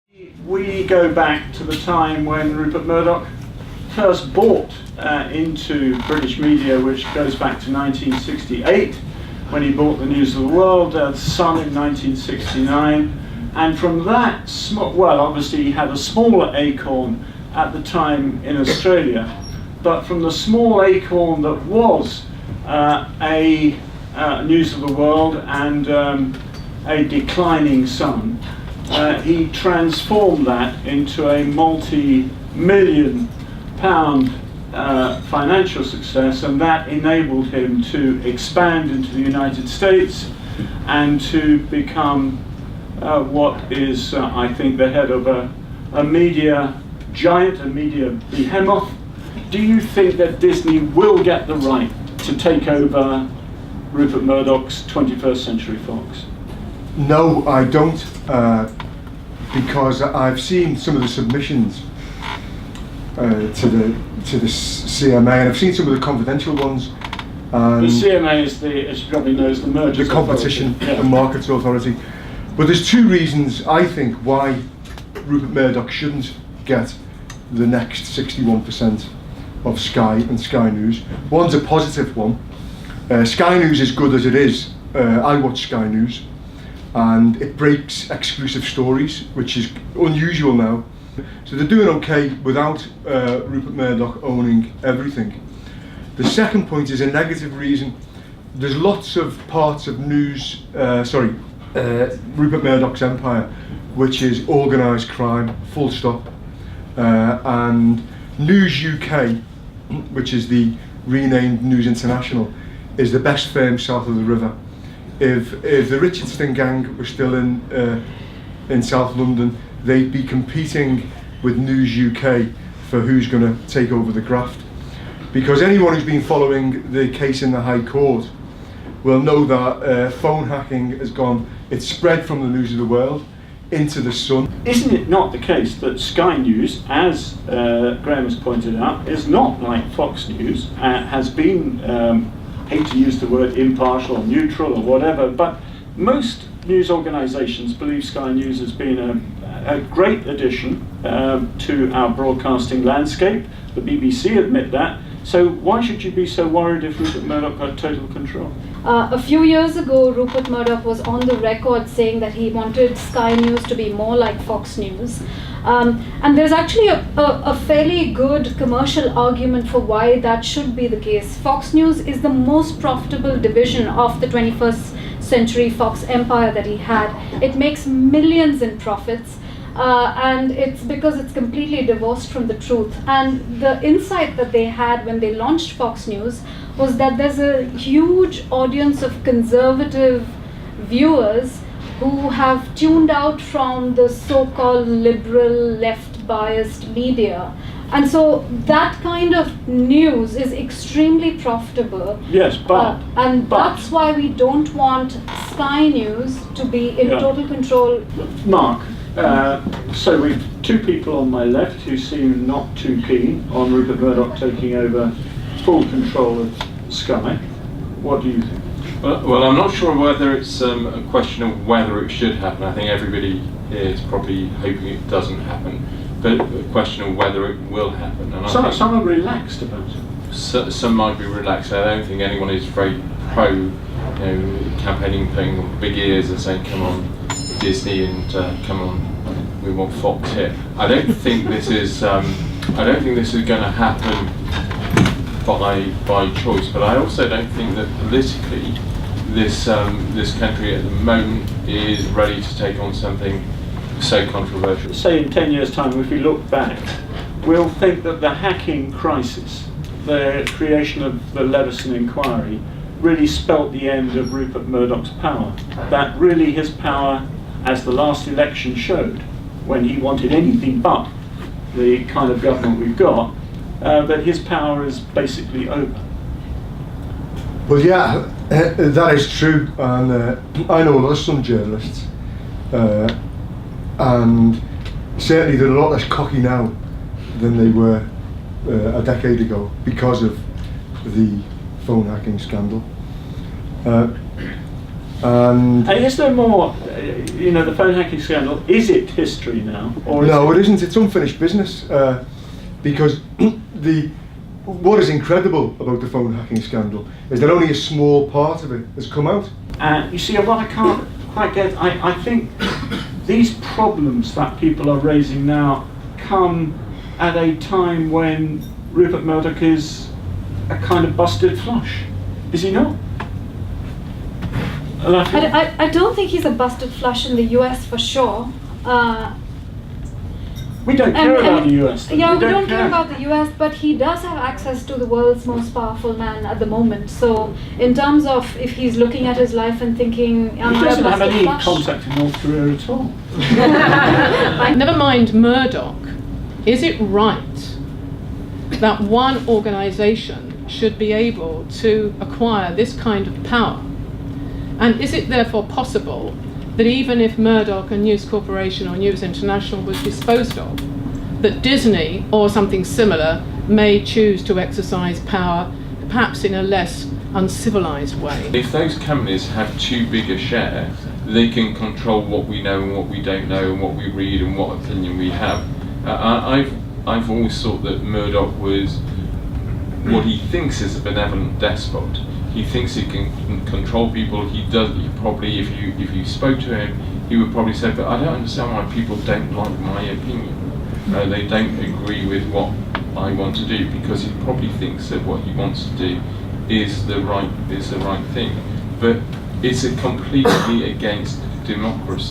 We go back to the time when Rupert Murdoch first bought into British media, which goes back to 1968, when he bought the News of the World, The Sun in 1969, and from that, well, obviously he had a smaller acorn at the time in Australia, but from the small acorn that was a News of the World and a declining Sun, he transformed that into a multi-million pound financial success, and that enabled him to expand into the United States and to become what is, I think, the head of a media giant, a media behemoth. Do you think that Disney will get the right to take over Rupert Murdoch's 21st Century Fox? No, I don't, because I've seen some of the submissions to the CMA, and I've seen some of the confidential ones. The CMA is as you probably know, is the Mergers the Competition Authority. and Markets Authority. But there's two reasons, I think, why Rupert Murdoch shouldn't get the next 61% of Sky and Sky News. One's a positive one. Sky News is good as it is. I watch Sky News, and it breaks exclusive stories, which is unusual now. So they're doing okay without Rupert Murdoch owning everything. The second point is a negative reason. There's lots of parts of Rupert Murdoch's empire, which is organised crime, full stop. And News UK, which is the renamed News International, is the best firm south of the river. If the Richardson gang were still in South London, they'd be competing with News UK for who's going to take over the graft. Because anyone who's been following the case in the High Court will know that phone hacking has gone, it's spread from the News of the World into the Sun. Isn't it not the case that Sky News, as Graham has pointed out, is not like Fox News, has been, hate to use the word impartial or neutral or whatever, but most news organisations believe Sky News has been a great addition to our broadcasting landscape. The BBC admit that. So why should you be so worried if Rupert Murdoch got total control? A few years ago, Rupert Murdoch was on the record saying that he wanted Sky News to be more like Fox News. And there's actually a fairly good commercial argument for why that should be the case. Fox News is the most profitable division of the 21st Century Fox empire that he had. It makes millions in profits. And it's because it's completely divorced from the truth. And the insight that they had when they launched Fox News was that there's a huge audience of conservative viewers who have tuned out from the so-called liberal, left-biased media. And so that kind of news is extremely profitable. Yes, but that's why we don't want Sky News to be in total control. Mark, so we've two people on my left who seem not too keen on Rupert Murdoch taking over full control of Sky. What do you think? Well, I'm not sure whether it's a question of whether it should happen. I think everybody here is probably hoping it doesn't happen, but a question of whether it will happen. And some are relaxed about it. Some might be relaxed. I don't think anyone is very pro, campaigning, putting big ears and saying, "Come on, Disney," and "Come on, we want Fox here." I don't think this is. I don't think this is going to happen by choice. But I also don't think that politically, this country at the moment is ready to take on something so controversial. Say in 10 years' time, if we look back, we'll think that the hacking crisis, the creation of the Leveson inquiry, really spelt the end of Rupert Murdoch's power. That really his power, as the last election showed, when he wanted anything but the kind of government we've got, that his power is basically over. Well, yeah, that is true, and I know there's some journalists, and certainly they're a lot less cocky now than they were a decade ago because of the phone hacking scandal. And And is there more, the phone hacking scandal, is it history now? Or is no, it isn't. It's unfinished business because what is incredible about the phone hacking scandal is that only a small part of it has come out. You see, what I can't quite get, I think these problems that people are raising now come at a time when Rupert Murdoch is a kind of busted flush. Is he not? I don't think he's a busted flush in the US for sure. We don't care about the US. Yeah, we don't care about the US, but he does have access to the world's most powerful man at the moment. So, in terms of if he's looking at his life and thinking, he doesn't have any contact in North Korea at all. Never mind Murdoch. Is it right that one organisation should be able to acquire this kind of power? And is it therefore possible that even if Murdoch and News Corporation or News International was disposed of, that Disney or something similar may choose to exercise power, perhaps in a less uncivilized way? If those companies have too big a share, they can control what we know and what we don't know and what we read and what opinion we have. I've always thought that Murdoch was what he thinks is a benevolent despot. He thinks he can control people. He does. He probably, if you spoke to him, he would probably say, "But I don't understand why people don't like my opinion. They don't agree with what I want to do," because he probably thinks that what he wants to do is the right thing. But it's completely against democracy.